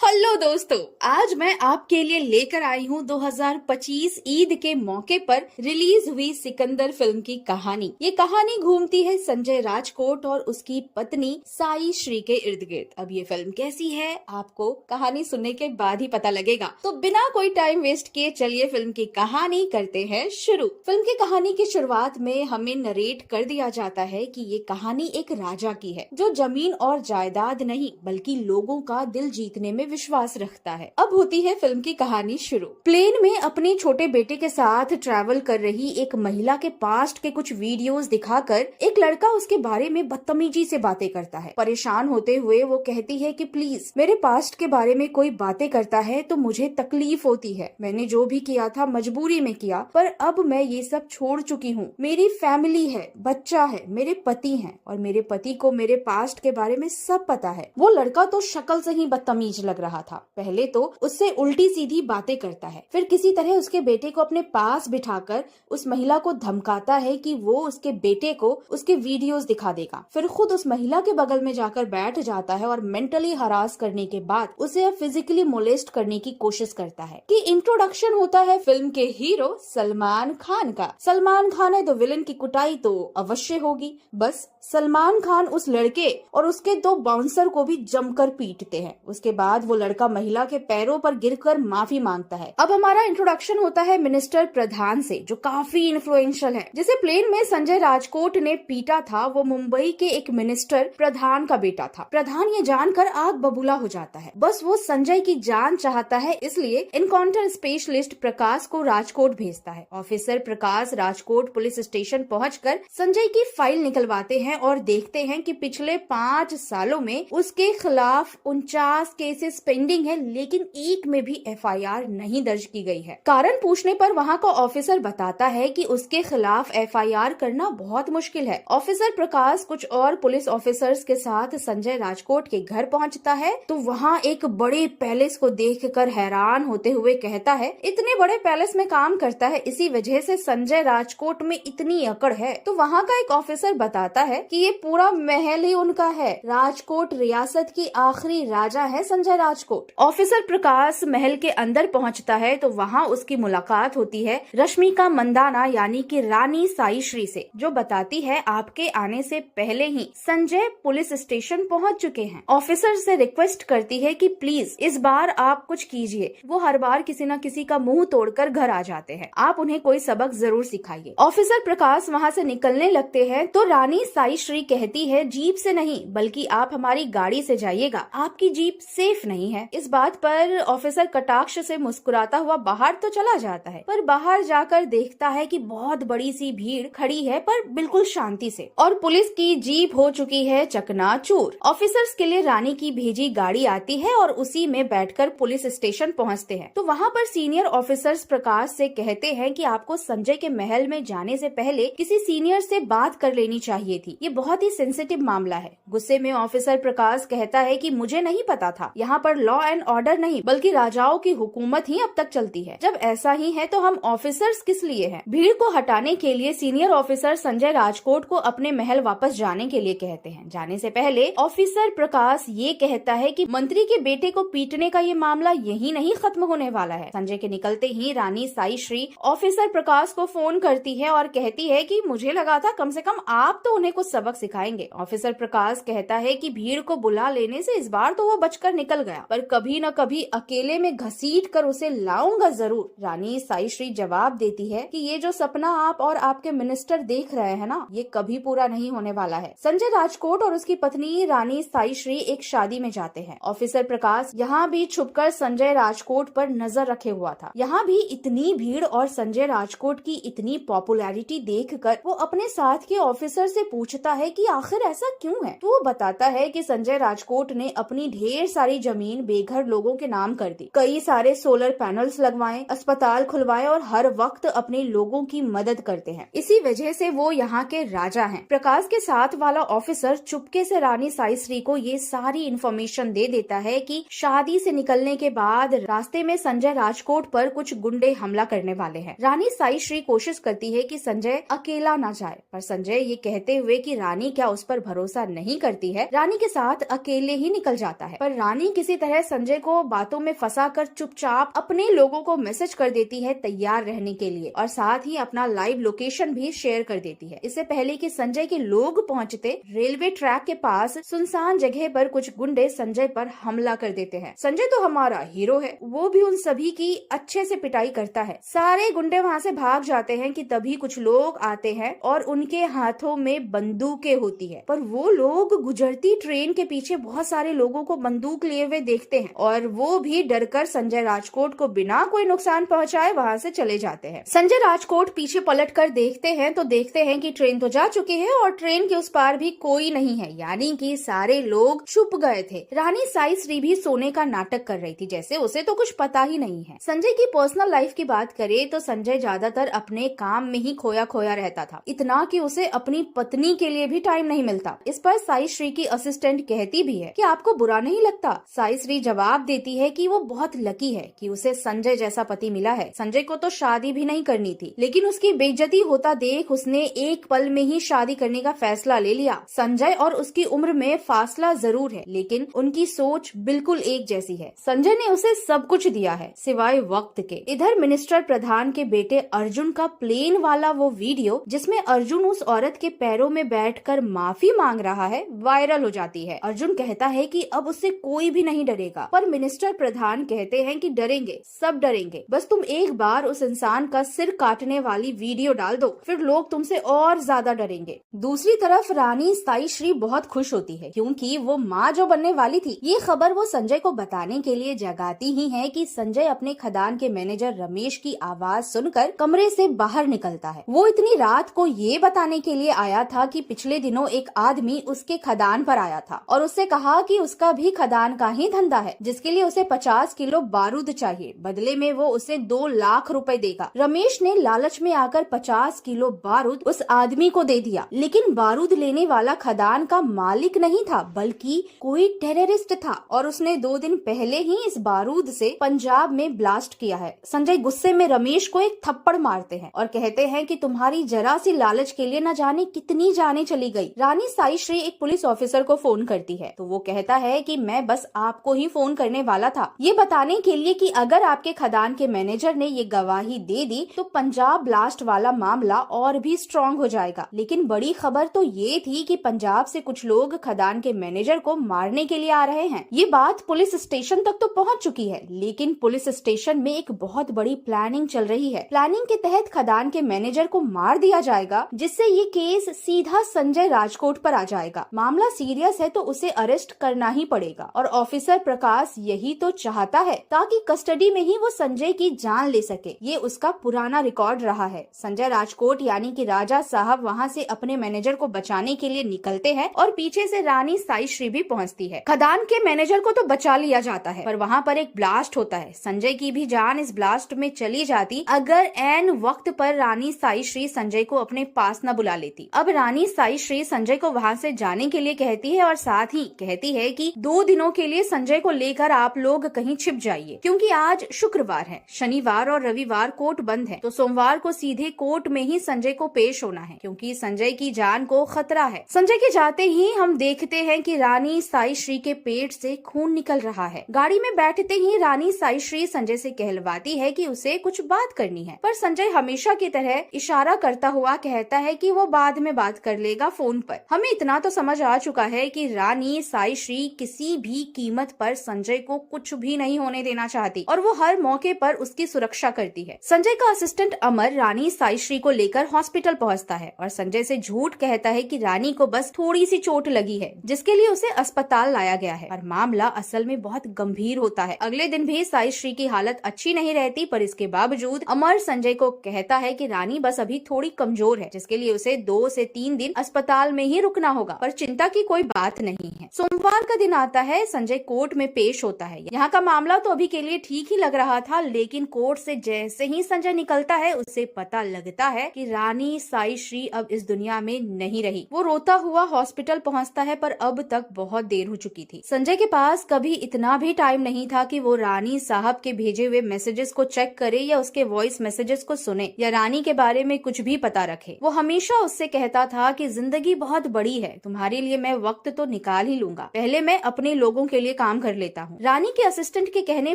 Hello दोस्तों, आज मैं आपके लिए लेकर आई हूँ 2025 ईद के मौके पर रिलीज हुई सिकंदर फिल्म की कहानी। ये कहानी घूमती है संजय राजकोट और उसकी पत्नी साई श्री के इर्द गिर्द। अब ये फिल्म कैसी है आपको कहानी सुनने के बाद ही पता लगेगा। तो बिना कोई टाइम वेस्ट किए चलिए फिल्म की कहानी करते हैं शुरू। फिल्म की कहानी की शुरुआत में हमें नरेट कर दिया जाता है कि ये कहानी एक राजा की है जो जमीन और जायदाद नहीं बल्कि लोगों का दिल जीतने में विश्वास रखता है। अब होती है फिल्म की कहानी शुरू। प्लेन में अपने छोटे बेटे के साथ ट्रैवल कर रही एक महिला के पास्ट के कुछ वीडियोस दिखाकर एक लड़का उसके बारे में बदतमीजी से बातें करता है। परेशान होते हुए वो कहती है कि प्लीज मेरे पास्ट के बारे में कोई बातें करता है तो मुझे तकलीफ होती है। मैंने जो भी किया था मजबूरी में किया, पर अब मैं ये सब छोड़ चुकी हूँ। मेरी फैमिली है, बच्चा है, मेरे पति हैं और मेरे पति को मेरे पास्ट के बारे में सब पता है। वो लड़का तो शक्ल से ही बदतमीज लग रहा था। पहले तो उससे उल्टी सीधी बातें करता है, फिर किसी तरह उसके बेटे को अपने पास बिठाकर उस महिला को धमकाता है कि वो उसके बेटे को उसके वीडियोस दिखा देगा। फिर खुद उस महिला के बगल में जाकर बैठ जाता है और मेंटली हरास करने के बाद उसे फिजिकली मोलेस्ट करने की कोशिश करता है। कि इंट्रोडक्शन होता है फिल्म के हीरो सलमान खान का। सलमान खान है तो विलन की कुटाई तो अवश्य होगी। बस सलमान खान उस लड़के और उसके दो बाउंसर को भी जमकर पीटते हैं। उसके बाद वो लड़का महिला के पैरों पर गिरकर माफी मांगता है। अब हमारा इंट्रोडक्शन होता है मिनिस्टर प्रधान से, जो काफी इन्फ्लुएंशियल है। जिसे प्लेन में संजय राजकोट ने पीटा था वो मुंबई के एक मिनिस्टर प्रधान का बेटा था। प्रधान ये जानकर आग बबूला हो जाता है। बस वो संजय की जान चाहता है, इसलिए एनकाउंटर स्पेशलिस्ट प्रकाश को राजकोट भेजता है। ऑफिसर प्रकाश राजकोट पुलिस स्टेशन पहुंचकर संजय की फाइल निकलवाते हैं और देखते हैं कि पिछले 5 सालों में उसके खिलाफ 49 केसेस पेंडिंग है, लेकिन एक में भी एफआईआर नहीं दर्ज की गई है। कारण पूछने पर वहां का ऑफिसर बताता है कि उसके खिलाफ एफआईआर करना बहुत मुश्किल है। ऑफिसर प्रकाश कुछ और पुलिस ऑफिसर्स के साथ संजय राजकोट के घर पहुंचता है तो वहां एक बड़े पैलेस को देखकर हैरान होते हुए कहता है, इतने बड़े पैलेस में काम करता है, इसी वजह से संजय राजकोट में इतनी अकड़ है। तो वहां का एक ऑफिसर बताता है कि ये पूरा महल ही उनका है। राजकोट रियासत की आखिरी राजा है संजय राजकोट। ऑफिसर प्रकाश महल के अंदर पहुंचता है तो वहां उसकी मुलाकात होती है रश्मिका मंदाना यानी कि रानी साई श्री से, जो बताती है आपके आने से पहले ही संजय पुलिस स्टेशन पहुंच चुके हैं। ऑफिसर से रिक्वेस्ट करती है कि प्लीज इस बार आप कुछ कीजिए। वो हर बार किसी न किसी का मुंह तोड़कर घर आ जाते हैं, आप उन्हें कोई सबक जरूर सिखाइए। ऑफिसर प्रकाश वहाँ से निकलने लगते हैं तो रानी साई श्री कहती है, जीप से नहीं बल्कि आप हमारी गाड़ी से जाइएगा, आपकी जीप सेफ नहीं है। इस बात पर ऑफिसर कटाक्ष से मुस्कुराता हुआ बाहर तो चला जाता है, पर बाहर जाकर देखता है कि बहुत बड़ी सी भीड़ खड़ी है पर बिल्कुल शांति से, और पुलिस की जीप हो चुकी है चकनाचूर। ऑफिसर्स के लिए रानी की भेजी गाड़ी आती है और उसी में बैठकर पुलिस स्टेशन पहुंचते हैं। तो वहां पर सीनियर ऑफिसर्स प्रकाश से कहते हैं कि आपको संजय के महल में जाने से पहले किसी सीनियर से बात कर लेनी चाहिए थी, ये बहुत ही सेंसिटिव मामला है। गुस्से में ऑफिसर प्रकाश कहता है कि मुझे नहीं पता था, यहाँ पर लॉ एंड ऑर्डर नहीं बल्कि राजाओं की हुकूमत ही अब तक चलती है। जब ऐसा ही है तो हम ऑफिसर्स किस लिए हैं? भीड़ को हटाने के लिए सीनियर ऑफिसर संजय राजकोट को अपने महल वापस जाने के लिए कहते हैं। जाने से पहले ऑफिसर प्रकाश ये कहता है कि मंत्री के बेटे को पीटने का ये मामला यही नहीं खत्म होने वाला है। संजय के निकलते ही रानी साई श्री ऑफिसर प्रकाश को फोन करती है और कहती है कि मुझे लगा था कम से कम आप तो उन्हें कुछ सबक सिखाएंगे। ऑफिसर प्रकाश कहता है कि भीड़ को बुला लेने से इस बार तो वो बचकर निकल गया, पर कभी न कभी अकेले में घसीट कर उसे लाऊंगा जरूर। रानी साई श्री जवाब देती है कि ये जो सपना आप और आपके मिनिस्टर देख रहे हैं ना, ये कभी पूरा नहीं होने वाला है। संजय राजकोट और उसकी पत्नी रानी साई श्री एक शादी में जाते हैं। ऑफिसर प्रकाश यहाँ भी छुपकर संजय राजकोट पर नजर रखे हुआ था। यहाँ भी इतनी भीड़ और संजय राजकोट की इतनी पॉपुलैरिटी देखकर वो अपने साथ के ऑफिसर से पूछता है कि आखिर ऐसा क्यों है। तो वो बताता है कि संजय राजकोट ने अपनी ढेर सारी जमीन बेघर लोगों के नाम कर दी, कई सारे सोलर पैनल्स लगवाए, अस्पताल खुलवाए और हर वक्त अपने लोगों की मदद करते हैं। इसी वजह से वो यहाँ के राजा हैं। प्रकाश के साथ वाला ऑफिसर चुपके से रानी साई श्री को ये सारी इन्फॉर्मेशन दे देता है कि शादी से निकलने के बाद रास्ते में संजय राजकोट पर कुछ गुंडे हमला करने वाले हैं। रानी साई श्री कोशिश करती है कि संजय अकेला न जाए, पर संजय ये कहते हुए कि रानी क्या उस पर भरोसा नहीं करती है, रानी के साथ अकेले ही निकल जाता है। पर रानी किसी किसी तरह संजय को बातों में फंसाकर चुपचाप अपने लोगों को मैसेज कर देती है तैयार रहने के लिए, और साथ ही अपना लाइव लोकेशन भी शेयर कर देती है। इससे पहले कि संजय के लोग पहुंचते, रेलवे ट्रैक के पास सुनसान जगह पर कुछ गुंडे संजय पर हमला कर देते हैं। संजय तो हमारा हीरो है, वो भी उन सभी की अच्छे से पिटाई करता है। सारे गुंडे वहाँ से भाग जाते हैं कि तभी कुछ लोग आते हैं और उनके हाथों में बंदूकें होती है, पर वो लोग गुजरती ट्रेन के पीछे बहुत सारे लोगों को बंदूक लिए हुए देखते हैं और वो भी डरकर संजय राजकोट को बिना कोई नुकसान पहुंचाए वहाँ से चले जाते हैं। संजय राजकोट पीछे पलट कर देखते हैं तो देखते हैं कि ट्रेन तो जा चुकी है और ट्रेन के उस पार भी कोई नहीं है, यानी कि सारे लोग छुप गए थे। रानी साई श्री भी सोने का नाटक कर रही थी, जैसे उसे तो कुछ पता ही नहीं है। संजय की पर्सनल लाइफ की बात करें तो संजय ज्यादातर अपने काम में ही खोया खोया रहता था, इतना कि उसे अपनी पत्नी के लिए भी टाइम नहीं मिलता। इस पर साई श्री की असिस्टेंट कहती भी है कि आपको बुरा नहीं लगता। साई श्री जवाब देती है कि वो बहुत लकी है कि उसे संजय जैसा पति मिला है। संजय को तो शादी भी नहीं करनी थी, लेकिन उसकी बेइज्जती होता देख उसने एक पल में ही शादी करने का फैसला ले लिया। संजय और उसकी उम्र में फासला जरूर है, लेकिन उनकी सोच बिल्कुल एक जैसी है। संजय ने उसे सब कुछ दिया है सिवाय वक्त के। इधर मिनिस्टर प्रधान के बेटे अर्जुन का प्लेन वाला वो वीडियो जिसमें अर्जुन उस औरत के पैरों में बैठकर माफी मांग रहा है, वायरल हो जाती है। अर्जुन कहता है कि अब उससे कोई भी नहीं डरेगा, पर मिनिस्टर प्रधान कहते हैं कि डरेंगे, सब डरेंगे, बस तुम एक बार उस इंसान का सिर काटने वाली वीडियो डाल दो, फिर लोग तुमसे और ज्यादा डरेंगे। दूसरी तरफ रानी साई श्री बहुत खुश होती है क्योंकि वो माँ जो बनने वाली थी, ये खबर वो संजय को बताने के लिए जगाती ही है कि संजय अपने खदान के मैनेजर रमेश की आवाज सुनकर कमरे से बाहर निकलता है। वो इतनी रात को ये बताने के लिए आया था कि पिछले दिनों एक आदमी उसके खदान पर आया था और उससे कहा कि उसका भी खदान का ही धंधा है, जिसके लिए उसे 50 किलो बारूद चाहिए, बदले में वो उसे 2 लाख रुपए देगा। रमेश ने लालच में आकर 50 किलो बारूद उस आदमी को दे दिया, लेकिन बारूद लेने वाला खदान का मालिक नहीं था बल्कि कोई टेररिस्ट था और उसने 2 दिन पहले ही इस बारूद से पंजाब में ब्लास्ट किया है। संजय गुस्से में रमेश को एक थप्पड़ मारते हैं और कहते हैं कि तुम्हारी जरा सी लालच के लिए न जाने कितनी जाने चली गई। रानी साई श्री एक पुलिस ऑफिसर को फोन करती है तो वो कहता है कि मैं बस आपको ही फोन करने वाला था, ये बताने के लिए कि अगर आपके खदान के मैनेजर ने ये गवाही दे दी तो पंजाब ब्लास्ट वाला मामला और भी स्ट्रॉन्ग हो जाएगा। लेकिन बड़ी खबर तो ये थी कि पंजाब से कुछ लोग खदान के मैनेजर को मारने के लिए आ रहे हैं। ये बात पुलिस स्टेशन तक तो पहुंच चुकी है, लेकिन पुलिस स्टेशन में एक बहुत बड़ी प्लानिंग चल रही है। प्लानिंग के तहत खदान के मैनेजर को मार दिया जाएगा, जिससे ये केस सीधा संजय राजकोट पर आ जाएगा। मामला सीरियस है तो उसे अरेस्ट करना ही पड़ेगा और ऑफिसर प्रकाश यही तो चाहता है ताकि कस्टडी में ही वो संजय की जान ले सके। ये उसका पुराना रिकॉर्ड रहा है। संजय राजकोट यानी कि राजा साहब वहाँ से अपने मैनेजर को बचाने के लिए निकलते हैं और पीछे से रानी साई श्री भी पहुँचती है। खदान के मैनेजर को तो बचा लिया जाता है, पर वहाँ पर एक ब्लास्ट होता है। संजय की भी जान इस ब्लास्ट में चली जाती अगर एन वक्त पर रानी साई श्री संजय को अपने पास न बुला लेती। अब रानी साई श्री संजय को वहाँ से जाने के लिए कहती है और साथ ही कहती है कि 2 दिनों के लिए संजय को लेकर आप लोग कहीं छिप जाइए, क्योंकि आज शुक्रवार है, शनिवार और रविवार कोर्ट बंद है, तो सोमवार को सीधे कोर्ट में ही संजय को पेश होना है क्योंकि संजय की जान को खतरा है। संजय के जाते ही हम देखते हैं कि रानी साई श्री के पेट से खून निकल रहा है। गाड़ी में बैठते ही रानी साई श्री संजय से कहलवाती है कि उसे कुछ बात करनी है, पर संजय हमेशा की तरह इशारा करता हुआ कहता है कि वो बाद में बात कर लेगा फोन पर। हमें इतना तो समझ आ चुका है कि रानी साई श्री किसी भी कीमत पर संजय को कुछ भी नहीं होने देना चाहती और वो हर मौके पर उसकी सुरक्षा करती है। संजय का असिस्टेंट अमर रानी साई श्री को लेकर हॉस्पिटल पहुंचता है और संजय से झूठ कहता है कि रानी को बस थोड़ी सी चोट लगी है, जिसके लिए उसे अस्पताल लाया गया है, पर मामला असल में बहुत गंभीर होता है। अगले दिन भी साई श्री की हालत अच्छी नहीं रहती, पर इसके बावजूद अमर संजय को कहता है कि रानी बस अभी थोड़ी कमजोर है, जिसके लिए उसे 2 से 3 दिन अस्पताल में ही रुकना होगा, पर चिंता की कोई बात नहीं है। सोमवार का दिन आता है, संजय कोर्ट में पेश होता है। यहाँ का मामला तो अभी के लिए ठीक ही लग रहा था, लेकिन कोर्ट से जैसे ही संजय निकलता है उसे पता लगता है कि रानी साई श्री अब इस दुनिया में नहीं रही। वो रोता हुआ हॉस्पिटल पहुँचता है, पर अब तक बहुत देर हो चुकी थी। संजय के पास कभी इतना भी टाइम नहीं था कि वो रानी साहब के भेजे हुए मैसेजेस को चेक करे या उसके वॉइस मैसेजेस को सुने या रानी के बारे में कुछ भी पता रखे। वो हमेशा उससे कहता था कि जिंदगी बहुत बड़ी है, तुम्हारे लिए मैं वक्त तो निकाल ही लूंगा, पहले मैं अपने लोगों के लिए काम कर लेता हूँ। रानी के असिस्टेंट के कहने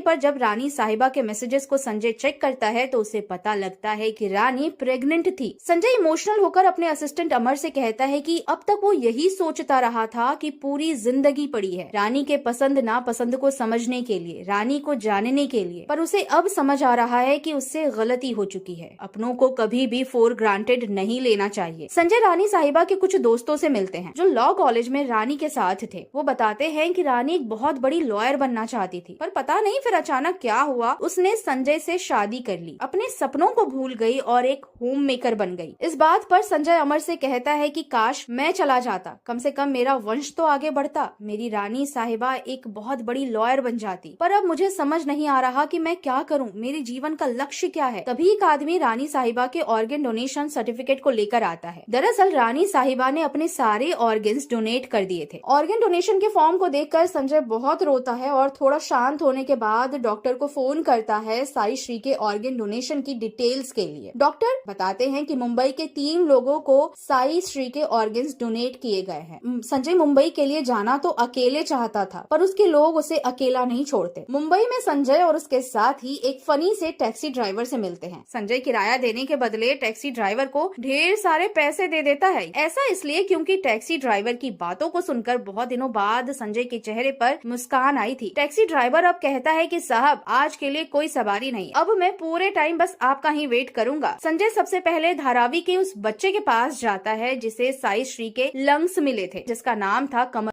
पर जब रानी साहिबा के मैसेजेस को संजय चेक करता है तो उसे पता लगता है कि रानी प्रेग्नेंट थी। संजय इमोशनल होकर अपने असिस्टेंट अमर से कहता है कि अब तक वो यही सोचता रहा था कि पूरी जिंदगी पड़ी है रानी के पसंद नापसंद को समझने के लिए, रानी को जानने के लिए, पर उसे अब समझ आ रहा है कि उससे गलती हो चुकी है। अपनों को कभी भी फॉर ग्रांटेड नहीं लेना चाहिए। संजय रानी साहिबा के कुछ दोस्तों से मिलते हैं जो लॉ कॉलेज में रानी के साथ थे। वो बताते हैं कि रानी एक बहुत बड़ी लॉयर बनना चाहती थी, पर पता नहीं फिर अचानक क्या हुआ, उसने संजय से शादी कर ली, अपने सपनों को भूल गई और एक होम मेकर बन गई। इस बात पर संजय अमर से कहता है कि काश मैं चला जाता, कम से कम मेरा वंश तो आगे बढ़ता, मेरी रानी साहिबा एक बहुत बड़ी लॉयर बन जाती। पर अब मुझे समझ नहीं आ रहा कि मैं क्या करूं, मेरे जीवन का लक्ष्य क्या है। तभी एक आदमी रानी साहिबा के ऑर्गन डोनेशन सर्टिफिकेट को लेकर आता है। दरअसल रानी साहिबा ने अपने सारे ऑर्गन्स डोनेट कर दिए थे। ऑर्गन डोनेशन के फॉर्म को देखकर संजय बहुत रोता है और थोड़ा शांत होने के बाद डॉक्टर को फोन करता है साई श्री के ऑर्गन डोनेशन की डिटेल्स के लिए। डॉक्टर बताते हैं कि मुंबई के 3 लोगों को साई श्री के ऑर्गन्स डोनेट किए गए हैं। संजय मुंबई के लिए जाना तो अकेले चाहता था, पर उसके लोग उसे अकेला नहीं छोड़ते। मुंबई में संजय और उसके साथ ही एक फनी से टैक्सी ड्राइवर से मिलते हैं। संजय किराया देने के बदले टैक्सी ड्राइवर को ढेर सारे पैसे दे देता है। ऐसा इसलिए क्योंकि टैक्सी ड्राइवर की बातों को सुनकर बहुत दिनों बाद संजय के चेहरे पर मुस्कान आई थी। टैक्सी ड्राइवर अब कहता है कि साहब आज के लिए कोई सवारी नहीं, अब मैं पूरे टाइम बस आपका ही वेट करूंगा। संजय सबसे पहले धारावी के उस बच्चे के पास जाता है जिसे साई श्री के लंग्स मिले थे, जिसका नाम था कमर।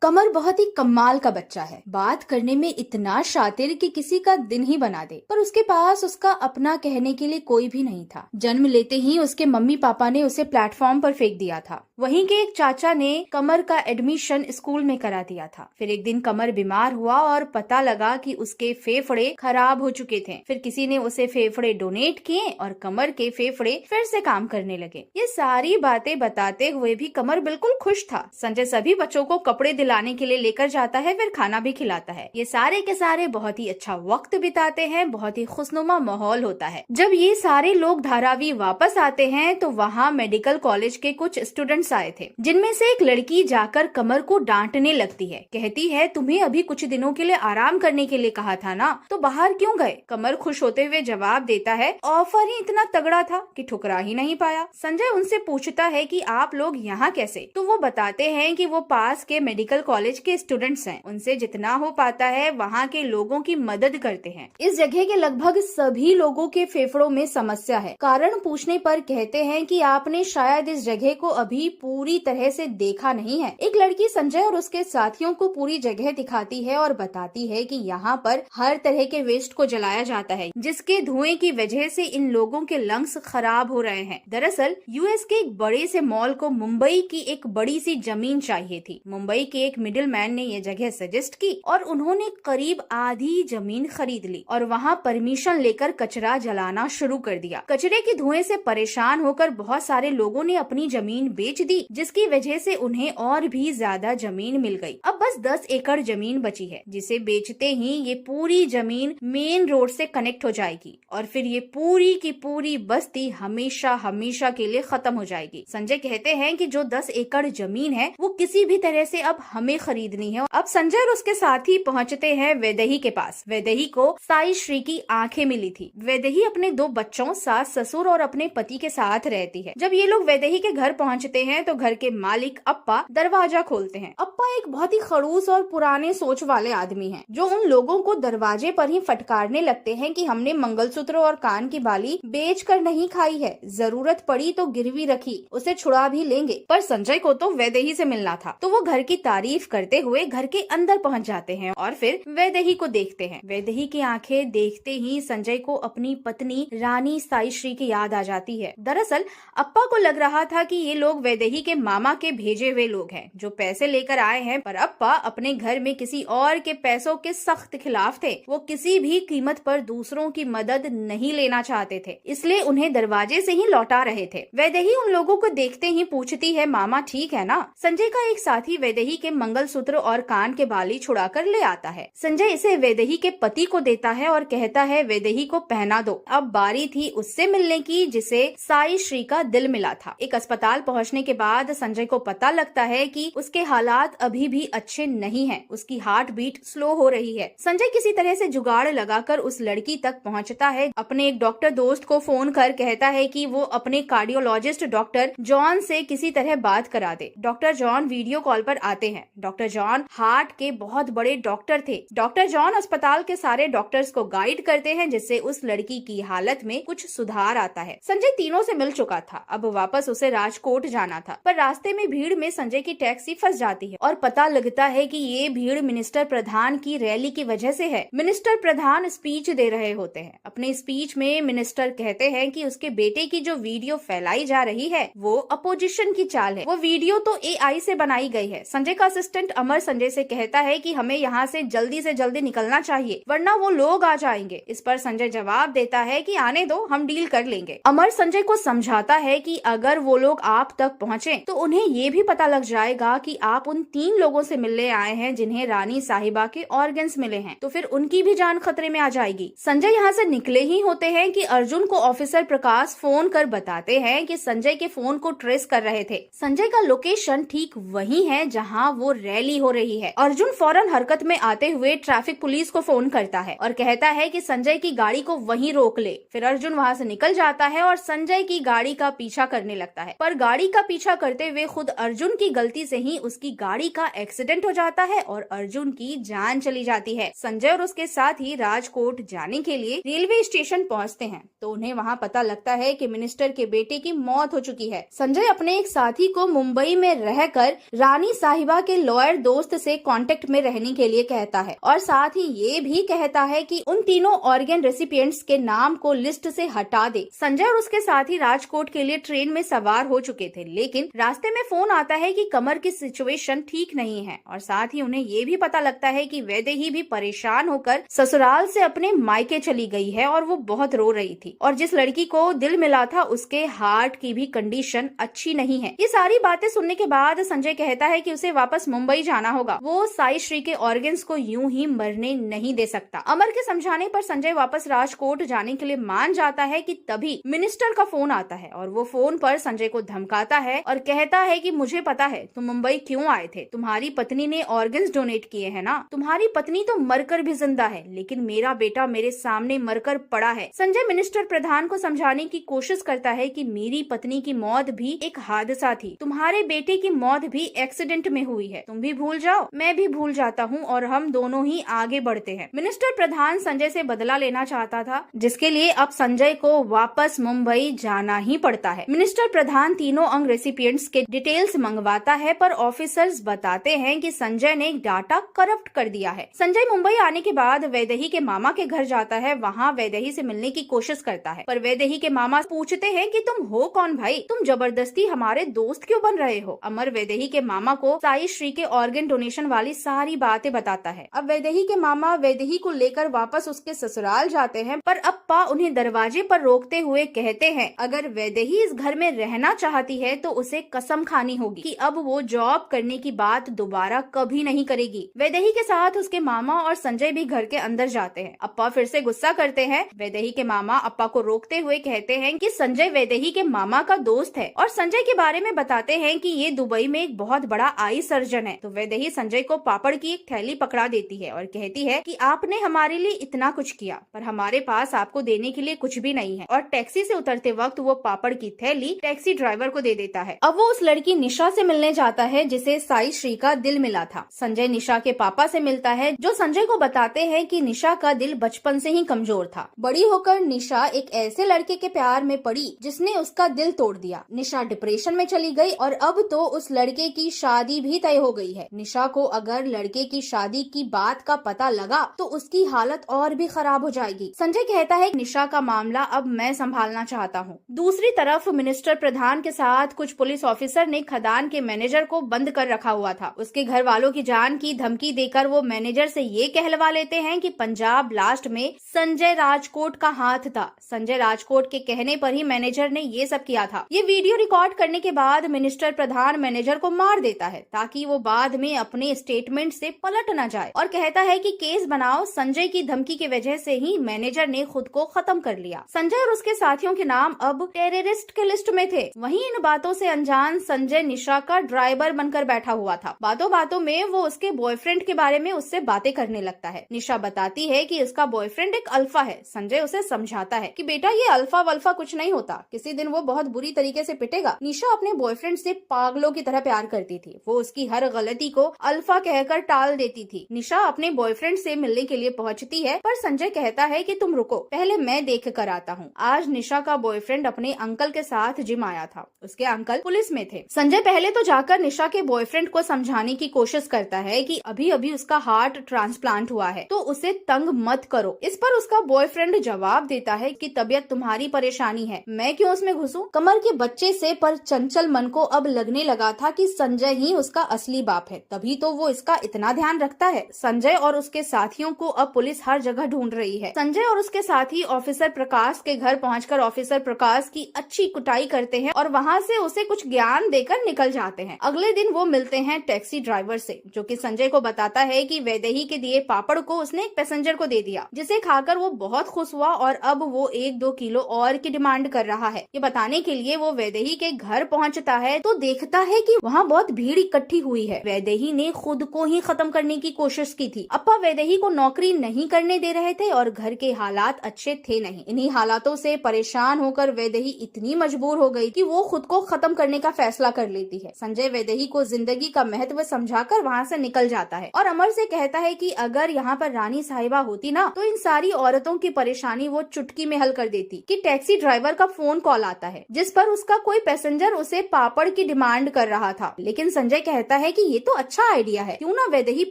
कमर बहुत ही कमाल का बच्चा है, बात करने में इतना शातिर कि किसी का दिन ही बना दे, पर उसके पास उसका अपना कहने के लिए कोई भी नहीं था। जन्म लेते ही उसके मम्मी पापा ने उसे प्लेटफॉर्म पर फेंक दिया था। वहीं के एक चाचा ने कमर का एडमिशन स्कूल में करा दिया था। फिर एक दिन कमर बीमार हुआ और पता लगा कि उसके फेफड़े खराब हो चुके थे। फिर किसी ने उसे फेफड़े डोनेट किए और कमर के फेफड़े फिर से काम करने लगे। ये सारी बातें बताते हुए भी कमर बिल्कुल खुश था। संजय सभी बच्चों को कपड़े दिलाने के लिए लेकर जाता है, फिर खाना भी खिलाता है। ये सारे के सारे बहुत ही अच्छा वक्त बिताते हैं, बहुत ही खुशनुमा माहौल होता है। जब ये सारे लोग धारावी वापस आते हैं तो वहाँ मेडिकल कॉलेज के कुछ स्टूडेंट्स आए थे, जिनमें से एक लड़की जाकर कमर को डांटने लगती है। कहती है तुम्हें अभी कुछ दिनों के लिए आराम करने के लिए कहा था ना, तो बाहर क्यों गए? कमर खुश होते हुए जवाब देता है ऑफर ही इतना तगड़ा था कि ठुकरा ही नहीं पाया। संजय उनसे पूछता है कि आप लोग यहाँ कैसे? तो वो बताते हैं कि वो पास के मेडिकल कॉलेज के स्टूडेंट्स हैं, उनसे जितना हो पाता है वहाँ के लोगों की मदद करते हैं। इस जगह के लगभग सभी लोगों के फेफड़ों में समस्या है। कारण पूछने पर कहते हैं कि आपने शायद इस जगह को अभी पूरी तरह से देखा नहीं है। एक लड़की संजय और उसके साथियों को पूरी जगह दिखाती है और बताती है कि यहाँ पर हर तरह के वेस्ट को जलाया जाता है, जिसके धुएं की वजह से इन लोगों के लंग्स खराब हो रहे हैं। दरअसल यूएस के एक बड़े से मॉल को मुंबई की एक बड़ी सी जमीन चाहिए थी। मुंबई के एक मिडिल मैन ने ये जगह सजेस्ट की और उन्होंने करीब आधी जमीन खरीद ली और वहाँ परमिशन लेकर कचरा जलाना शुरू कर दिया। कचरे के धुएं से परेशान होकर बहुत सारे लोगों ने अपनी जमीन बेच दी, जिसकी वजह से उन्हें और भी ज्यादा जमीन मिल गई। अब बस 10 एकड़ जमीन बची है, जिसे बेचते ही ये पूरी जमीन मेन रोड से कनेक्ट हो जाएगी और फिर ये पूरी की पूरी बस्ती हमेशा हमेशा के लिए खत्म हो जाएगी। संजय कहते हैं कि जो 10 एकड़ जमीन है वो किसी भी तरह से अब हमें खरीदनी है। अब संजय और उसके साथी पहुंचते हैं वैदेही के पास। वैदेही को साई श्री की आंखें मिली थी। वैदेही अपने 2 बच्चों, सास ससुर और अपने पति के साथ रहती है। जब ये लोग वैदेही के घर पहुंचते हैं तो घर के मालिक अप्पा दरवाजा खोलते हैं। अप्पा एक बहुत ही खड़ूस और पुराने सोच वाले आदमी हैं, जो उन लोगों को दरवाजे पर ही फटकारने लगते हैं कि हमने मंगलसूत्र और कान की बाली बेच कर नहीं खाई है, जरूरत पड़ी तो गिरवी रखी, उसे छुड़ा भी लेंगे। पर संजय को तो वैदेही से मिलना था, तो वो घर की तारीफ करते हुए घर के अंदर पहुंच जाते हैं और फिर वैदेही को देखते हैं। वैदेही की आंखें देखते ही संजय को अपनी पत्नी रानी साई श्री की याद आ जाती है। दरअसल अप्पा को लग रहा था कि ये लोग वैदेही के मामा के भेजे हुए लोग हैं, जो पैसे लेकर आए हैं, पर अप्पा अपने घर में किसी और के पैसों के सख्त खिलाफ थे। वो किसी भी कीमत पर दूसरों की मदद नहीं लेना चाहते थे, इसलिए उन्हें दरवाजे से ही लौटा रहे थे। वैदेही उन लोगों को देखते ही पूछती है मामा ठीक है ना? संजय का एक साथी वैदेही के मंगलसूत्र और कान के बाली छुड़ा कर ले आता है। संजय इसे वैदेही के पति को देता है और कहता है वैदेही को पहना दो। अब बारी थी उससे मिलने की जिसे साई श्री का दिल मिला था। एक अस्पताल पहुंचने के बाद संजय को पता लगता है कि उसके हालात अभी भी अच्छे नहीं हैं। उसकी हार्ट बीट स्लो हो रही है। संजय किसी तरह से जुगाड़ लगाकर उस लड़की तक पहुंचता है। अपने एक डॉक्टर दोस्त को फोन कर कहता है कि वो अपने कार्डियोलॉजिस्ट डॉक्टर जॉन से किसी तरह बात करा दे। डॉक्टर जॉन वीडियो कॉल पर आते हैं। डॉक्टर जॉन हार्ट के बहुत बड़े डॉक्टर थे। डॉक्टर जॉन अस्पताल के सारे डॉक्टर्स को गाइड करते हैं जिससे उस लड़की की हालत में कुछ सुधार आता है। संजय तीनों से मिल चुका था। अब वापस उसे राजकोट जाना था, पर रास्ते में भीड़ में संजय की टैक्सी फंस जाती है और पता लगता है कि ये भीड़ मिनिस्टर प्रधान की रैली की वजह से है। मिनिस्टर प्रधान स्पीच दे रहे होते हैं। अपने स्पीच में मिनिस्टर कहते हैं कि उसके बेटे की जो वीडियो फैलाई जा रही है वो अपोजिशन की चाल है। वो वीडियो तो AI से बनाई गई है। संजय का असिस्टेंट अमर संजय से कहता है कि हमें यहाँ से जल्दी निकलना चाहिए वरना वो लोग आ जाएंगे। इस पर संजय जवाब देता है कि आने दो, हम डील कर लेंगे। अमर संजय को समझाता है कि अगर वो लोग आप तक पहुँचे तो उन्हें ये भी पता लग जाएगा कि आप उन 3 लोगों से मिलने आए हैं जिन्हें रानी साहिबा के ऑर्गन्स मिले हैं, तो फिर उनकी भी जान खतरे में आ जाएगी। संजय यहाँ से निकले ही होते हैं कि अर्जुन को ऑफिसर प्रकाश फोन कर बताते हैं कि संजय के फोन को ट्रेस कर रहे थे। संजय का लोकेशन ठीक वही है जहाँ वो रैली हो रही है। अर्जुन फौरन हरकत में आते हुए ट्रैफिक पुलिस को फोन करता है और कहता है कि संजय की गाड़ी को वहीं रोक ले। फिर अर्जुन वहाँ से निकल जाता है और संजय की गाड़ी का पीछा करने लगता है, पर गाड़ी का पीछा करते हुए खुद अर्जुन की गलती से ही उसकी गाड़ी का एक्सीडेंट हो जाता है और अर्जुन की जान चली जाती है। संजय और उसके साथ ही राजकोट जाने के लिए रेलवे स्टेशन पहुँचते हैं तो उन्हें वहाँ पता लगता है कि मिनिस्टर के बेटे की मौत हो चुकी है। संजय अपने एक साथी को मुंबई में रहकर रानी साहिबा के लॉयर दोस्त से कांटेक्ट में रहने के लिए कहता है और साथ ही ये भी कहता है कि उन तीनों ऑर्गन रेसिपिएंट्स के नाम को लिस्ट से हटा दे। संजय और उसके साथी राजकोट के लिए ट्रेन में सवार हो चुके थे, लेकिन रास्ते में फोन आता है कि कमर की सिचुएशन ठीक नहीं है और साथ ही उन्हें ये भी पता लगता है कि वैदेही भी परेशान होकर ससुराल से अपने मायके चली गई है और वो बहुत रो रही थी और जिस लड़की को दिल मिला था उसके हार्ट की भी कंडीशन अच्छी नहीं है। ये सारी बातें सुनने के बाद संजय कहता है कि उसे वापस मुंबई जाना होगा। वो साई श्री के ऑर्गन्स को यूं ही मरने नहीं दे सकता। अमर के समझाने पर संजय वापस राजकोट जाने के लिए मान जाता है कि तभी मिनिस्टर का फोन आता है और वो फोन पर संजय को धमकाता है और कहता है कि मुझे पता है तुम मुंबई क्यों आए थे। तुम्हारी पत्नी ने ऑर्गन्स डोनेट किए हैं ना। तुम्हारी पत्नी तो मरकर भी जिंदा है, लेकिन मेरा बेटा मेरे सामने मरकर पड़ा है। संजय मिनिस्टर प्रधान को समझाने की कोशिश करता है कि मेरी पत्नी की मौत भी एक हादसा थी, तुम्हारे बेटे की मौत भी एक्सीडेंट में हुई है। तुम भी भूल जाओ, मैं भी भूल जाता हूँ और हम दोनों ही आगे बढ़ते हैं। मिनिस्टर प्रधान संजय से बदला लेना चाहता था, जिसके लिए अब संजय को वापस मुंबई जाना ही पड़ता है। मिनिस्टर प्रधान तीनों अंग रेसिपिएंट्स के डिटेल्स मंगवाता है, पर ऑफिसर्स बताते हैं कि संजय ने डाटा करप्ट कर दिया है। संजय मुंबई आने के बाद वैदेही के मामा के घर जाता है। वहाँ वैदेही से मिलने की कोशिश करता है, पर वैदेही के मामा पूछते हैं कि तुम हो कौन भाई, तुम जबरदस्ती हमारे दोस्त क्यों बन रहे हो। अमर वैदेही के मामा को साई श्री के ऑर्गन डोनेशन वाली सारी बातें बताता है। अब वैदेही के मामा वैदेही को लेकर वापस उसके ससुराल जाते हैं, पर अप्पा उन्हें दरवाजे पर रोकते हुए कहते हैं अगर वैदेही इस घर में रहना चाहती है तो उसे कसम खानी होगी कि अब वो जॉब करने की बात दोबारा कभी नहीं करेगी। वैदेही के साथ उसके मामा और संजय भी घर के अंदर जाते हैं। अप्पा फिर से गुस्सा करते हैं। वैदेही के मामा अप्पा को रोकते हुए कहते हैं कि संजय वैदेही के मामा का दोस्त है और संजय के बारे में बताते हैं कि ये दुबई में एक बहुत बड़ा आई सर्जन है। तो वैदेही संजय को पापड़ की एक थैली पकड़ा देती है और कहती है कि आपने हमारे लिए इतना कुछ किया, पर हमारे पास आपको देने के लिए कुछ भी नहीं है। और टैक्सी से उतरते वक्त वो पापड़ की थैली टैक्सी ड्राइवर को दे देता है। अब वो उस लड़की निशा से मिलने जाता है जिसे साई श्री का दिल मिला था। संजय निशा के पापा से मिलता है, जो संजय को बताते हैं कि निशा का दिल बचपन से ही कमजोर था। बड़ी होकर निशा एक ऐसे लड़के के प्यार में पड़ी जिसने उसका दिल तोड़ दिया। निशा डिप्रेशन में चली गई और अब तो उस लड़के की शादी भी तय हो गई है। निशा को अगर लड़के की शादी की बात का पता लगा तो उसकी हालत और भी खराब हो जाएगी। संजय कहता है निशा का मामला अब मैं संभालना चाहता हूँ। दूसरी तरफ मिनिस्टर प्रधान के साथ कुछ पुलिस ऑफिसर ने खदान के मैनेजर को बंद कर रखा हुआ था। उसके घर वालों की जान की धमकी देकर वो मैनेजर से ये कहलवा लेते हैं कि पंजाब ब्लास्ट में संजय राजकोट का हाथ था। संजय राजकोट के कहने पर ही मैनेजर ने ये सब किया था। ये वीडियो रिकॉर्ड करने के बाद मिनिस्टर प्रधान मैनेजर को मार देता है ताकि कहीं वो बाद में अपने स्टेटमेंट से पलट न जाए, और कहता है कि केस बनाओ, संजय की धमकी की वजह से ही मैनेजर ने खुद को खत्म कर लिया। संजय और उसके साथियों के नाम अब टेररिस्ट के लिस्ट में थे। वहीं इन बातों से अनजान संजय निशा का ड्राइवर बनकर बैठा हुआ था। बातों बातों में वो उसके बॉयफ्रेंड के बारे में उससे बातें करने लगता है। निशा बताती है कि उसका बॉयफ्रेंड एक अल्फा है। संजय उसे समझाता है कि बेटा ये अल्फा वल्फा कुछ नहीं होता, किसी दिन वो बहुत बुरी तरीके से पिटेगा। निशा अपने बॉयफ्रेंड से पागलों की तरह प्यार करती थी। वो उसकी हर गलती को अल्फा कहकर टाल देती थी। निशा अपने बॉयफ्रेंड से मिलने के लिए पहुंचती है, पर संजय कहता है कि तुम रुको, पहले मैं देख कर आता हूँ। आज निशा का बॉयफ्रेंड अपने अंकल के साथ जिम आया था। उसके अंकल पुलिस में थे। संजय पहले तो जाकर निशा के बॉयफ्रेंड को समझाने की कोशिश करता है कि अभी अभी उसका हार्ट ट्रांसप्लांट हुआ है, तो उसे तंग मत करो। इस पर उसका बॉयफ्रेंड जवाब देता है कि तबीयत तुम्हारी परेशानी है, मैं क्यों उसमें घुसूं। कमर के बच्चे से पर चंचल मन को अब लगने लगा था कि संजय ही उसका असली बाप है, तभी तो वो इसका इतना ध्यान रखता है। संजय और उसके साथियों को अब पुलिस हर जगह ढूंढ रही है। संजय और उसके साथी ऑफिसर प्रकाश के घर पहुंचकर ऑफिसर प्रकाश की अच्छी कुटाई करते हैं और वहां से उसे कुछ ज्ञान देकर निकल जाते हैं। अगले दिन वो मिलते हैं टैक्सी ड्राइवर से, जो कि संजय को बताता है कि वैदेही के दिए पापड़ को उसने एक पैसेंजर को दे दिया, जिसे खाकर वो बहुत खुश हुआ और अब वो 1-2 किलो और की डिमांड कर रहा है। ये बताने के लिए वो वैदेही के घर पहुंचता है तो देखता है कि वहाँ बहुत भीड़ इकट्ठी हुई है। वैदेही ने खुद को ही खत्म करने की कोशिश की थी। अप्पा वैदेही को नौकरी नहीं करने दे रहे थे और घर के हालात अच्छे थे नहीं। इन्हीं हालातों से परेशान होकर वैदेही इतनी मजबूर हो गई कि वो खुद को खत्म करने का फैसला कर लेती है। संजय वैदेही को जिंदगी का महत्व समझाकर वहाँ से निकल जाता है और अमर से कहता है कि अगर यहाँ पर रानी साहिबा होती ना, तो इन सारी औरतों की परेशानी वो चुटकी में हल कर देती। कि टैक्सी ड्राइवर का फोन कॉल आता है, जिस पर उसका कोई पैसेंजर उसे पापड़ की डिमांड कर रहा था। लेकिन संजय कहता है कि ये तो अच्छा आइडिया है, क्यों ना वैदेही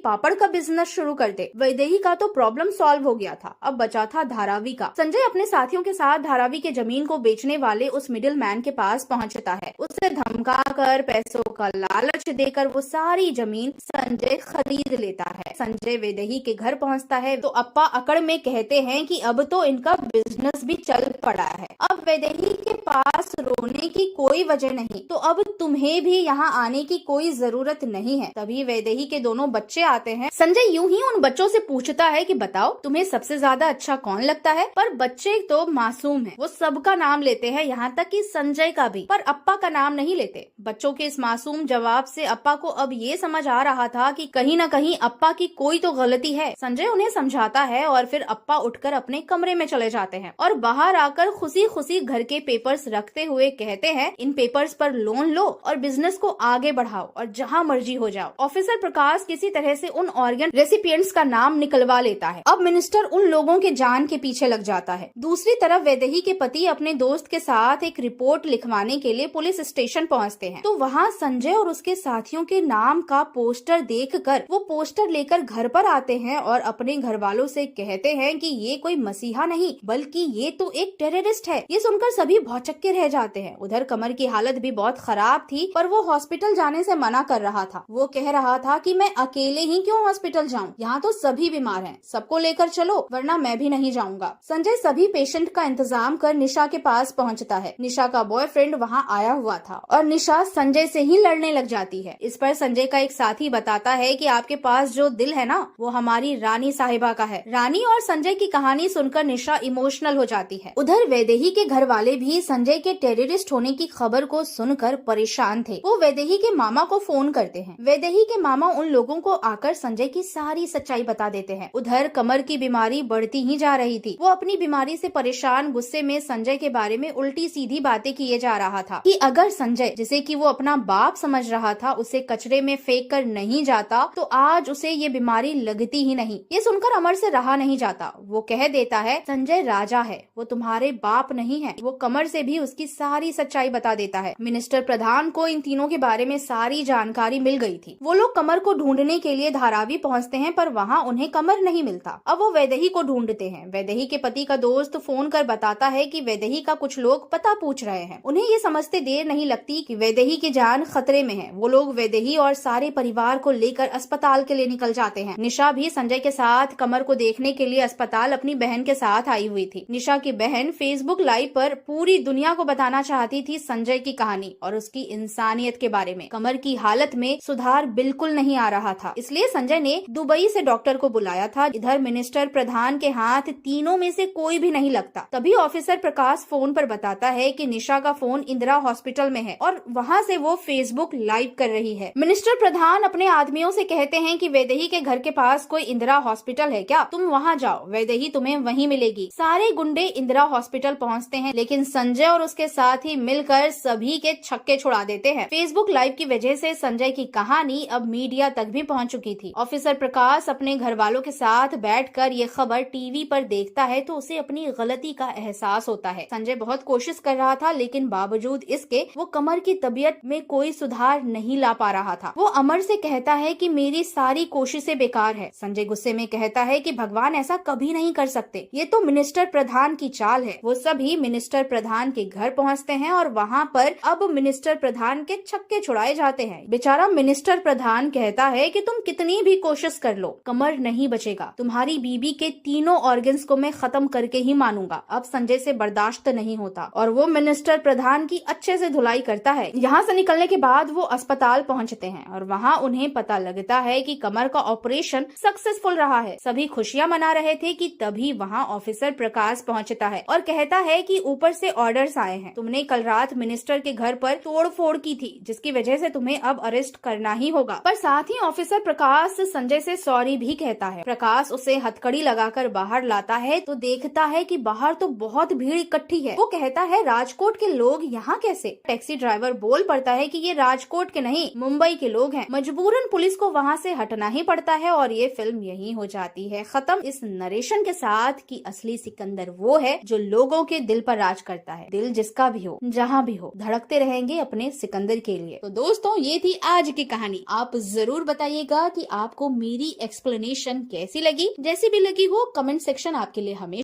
पापड़ का बिजनेस शुरू कर दे। वैदेही का तो प्रॉब्लम सॉल्व हो गया था, अब बचा था धारावी का। संजय अपने साथियों के साथ धारावी के जमीन को बेचने वाले उस मिडिल मैन के पास पहुंचता है। उसे धमकाकर पैसों का लालच देकर वो सारी जमीन संजय खरीद लेता है। संजय वैदेही के घर पहुंचता है तो अप्पा अकड़ में कहते हैं कि अब तो इनका बिजनेस भी चल पड़ा है, अब वैदेही के पास रोने की कोई वजह नहीं, तो अब तुम्हें भी यहाँ आने की कोई जरूरत नहीं है। तभी वैदेही के दोनों बच्चे आते हैं। संजय यूं ही उन बच्चों से पूछता है कि बताओ तुम्हें सबसे ज्यादा अच्छा कौन लगता है, पर बच्चे तो मासूम हैं, वो सबका नाम लेते हैं, यहाँ तक कि संजय का भी, पर अप्पा का नाम नहीं लेते। बच्चों के इस मासूम जवाब से अप्पा को अब ये समझ आ रहा था कि कहीं न कहीं अप्पा की कोई तो गलती है। संजय उन्हें समझाता है और फिर अप्पा उठकर अपने कमरे में चले जाते हैं और बाहर आकर खुशी खुशी घर के पेपर्स रखते हुए कहते हैं, इन पेपर्स पर लोन लो और बिजनेस को आगे बढ़ाओ और जहाँ मर्जी हो जाओ। ऑफिसर प्रकाश किसी तरह से उन ऑर्गन रेसिपिएंट्स का नाम निकलवा लेता है। अब मिनिस्टर उन लोगों के जान के पीछे लग जाता है। दूसरी तरफ वैदेही के पति अपने दोस्त के साथ एक रिपोर्ट लिखवाने के लिए पुलिस स्टेशन पहुँचते हैं, तो वहाँ संजय और उसके साथियों के नाम का पोस्टर देखकर वो पोस्टर लेकर घर पर आते हैं और अपने घर वालों से कहते हैं कि ये कोई मसीहा नहीं बल्कि ये तो एक टेररिस्ट है। ये सुनकर सभी भौचक्के रह जाते हैं। उधर कमर की हालत भी बहुत खराब थी, पर वो हॉस्पिटल जाने से मना कर रहा था। वो कह रहा था कि मैं अकेले ही क्यों हॉस्पिटल जाऊं, यहाँ तो सभी बीमार हैं, सबको लेकर चलो वरना मैं भी नहीं जाऊंगा। संजय सभी पेशेंट का इंतजाम कर निशा के पास पहुँचता है। निशा का बॉयफ्रेंड वहाँ आया हुआ था और निशा संजय से ही लड़ने लग जाती है। इस पर संजय का एक साथी बताता है कि आपके पास जो दिल है ना, वो हमारी रानी साहिबा का है। रानी और संजय की कहानी सुनकर निशा इमोशनल हो जाती है। उधर वैदेही के घर वाले भी संजय के टेररिस्ट होने की खबर को सुनकर परेशान थे। वो वैदेही के मामा को फोन करते हैं। वैदेही के मामा उन लोगों को आकर संजय की सारी सच्चाई बता देते हैं। उधर कमर की बीमारी बढ़ती ही जा रही थी। वो अपनी बीमारी से परेशान गुस्से में संजय के बारे में उल्टी सीधी बातें किए जा रहा था कि अगर संजय, जिसे कि वो अपना बाप समझ रहा था, उसे कचरे में फेंक कर नहीं जाता तो आज उसे ये बीमारी लगती ही नहीं। ये सुनकर अमर से रहा नहीं जाता। वो कह देता है, संजय राजा है, वो तुम्हारे बाप नहीं है। वो कमर से भी उसकी सारी सच्चाई बता देता है। मिनिस्टर प्रधान को इन तीनों के बारे में सारी जानकारी मिल गई थी। वो लोग कमर को ढूंढने के लिए धारावी पहुंचते हैं, पर वहाँ उन्हें कमर नहीं मिलता। अब वो वैदेही को ढूंढते हैं। वैदेही के पति का दोस्त फोन कर बताता है कि वैदेही का कुछ लोग पता पूछ रहे हैं। उन्हें ये समझते देर नहीं लगती कि वैदेही की जान खतरे में है। वो लोग वैदेही और सारे परिवार को लेकर अस्पताल के लिए निकल जाते हैं। निशा भी संजय के साथ कमर को देखने के लिए अस्पताल अपनी बहन के साथ आई हुई थी। निशा की बहन फेसबुक लाइव पर पूरी दुनिया को बताना चाहती थी संजय की कहानी और उसकी इंसानियत के बारे में। कमर की हालत तबीयत में सुधार बिल्कुल नहीं आ रहा था। इसलिए संजय ने दुबई से डॉक्टर को बुलाया था। इधर मिनिस्टर प्रधान के हाथ तीनों में से कोई भी नहीं लगता। तभी ऑफिसर प्रकाश फोन पर बताता है कि निशा का फोन इंदिरा हॉस्पिटल में है और वहाँ से वो फेसबुक लाइव कर रही है। मिनिस्टर प्रधान अपने आदमियों से कहते हैं कि वैदेही के घर के पास कोई इंदिरा हॉस्पिटल है क्या, तुम वहाँ जाओ, वैदेही तुम्हें वहीं मिलेगी। सारे गुंडे इंदिरा हॉस्पिटल पहुँचते हैं, लेकिन संजय और उसके साथी मिलकर सभी के छक्के छुड़ा देते हैं। फेसबुक लाइव की वजह से संजय की कहानी अब मीडिया तक भी पहुँच चुकी थी। ऑफिसर प्रकाश अपने घर वालों के साथ बैठकर ये खबर टीवी पर देखता है तो उसे अपनी गलती का एहसास होता है। संजय बहुत कोशिश कर रहा था, लेकिन बावजूद इसके वो कमर की तबीयत में कोई सुधार नहीं ला पा रहा था। वो अमर से कहता है कि मेरी सारी कोशिशें बेकार है। संजय गुस्से में कहता है कि भगवान ऐसा कभी नहीं कर सकते, ये तो मिनिस्टर प्रधान की चाल है। वो सभी मिनिस्टर प्रधान के घर पहुंचते हैं और वहां पर अब मिनिस्टर प्रधान के छक्के छुड़ाए जाते हैं। बेचारा मिनिस्टर प्रधान कहता है कि तुम कितनी भी कोशिश कर लो, कमर नहीं बचेगा। तुम्हारी बीबी के तीनों ऑर्गन्स को मैं खत्म करके ही मानूंगा। अब संजय से बर्दाश्त नहीं होता और वो मिनिस्टर प्रधान की अच्छे से धुलाई करता है। यहाँ से निकलने के बाद वो अस्पताल पहुँचते हैं और वहाँ उन्हें पता लगता है कि कमर का ऑपरेशन सक्सेसफुल रहा है। सभी खुशियाँ मना रहे थे कि तभी वहाँ ऑफिसर प्रकाश पहुँचता है और कहता है कि ऊपर से ऑर्डर्स आए हैं। तुमने कल रात मिनिस्टर के घर पर तोड़फोड़ की थी, जिसकी वजह से तुम्हें अब अरेस्ट करना ही होगा। पर साथ ही ऑफिसर प्रकाश संजय से सॉरी भी कहता है। प्रकाश उसे हथकड़ी लगाकर बाहर लाता है तो देखता है कि बाहर तो बहुत भीड़ इकट्ठी है। वो कहता है राजकोट के लोग यहाँ कैसे? टैक्सी ड्राइवर बोल पड़ता है कि ये राजकोट के नहीं, मुंबई के लोग हैं। मजबूरन पुलिस को वहाँ से हटना ही पड़ता है और ये फिल्म यहीं हो जाती है खत्म, इस नरेशन के साथ कि असली सिकंदर वो है जो लोगों के दिल पर राज करता है। दिल जिसका भी हो, जहाँ भी हो, धड़कते रहेंगे अपने सिकंदर के लिए। तो दोस्तों, ये थी आज की कहानी। आप जरूर बताइएगा कि आपको मेरी एक्सप्लेनेशन कैसी लगी। जैसी भी लगी हो, कमेंट सेक्शन आपके लिए हमेशा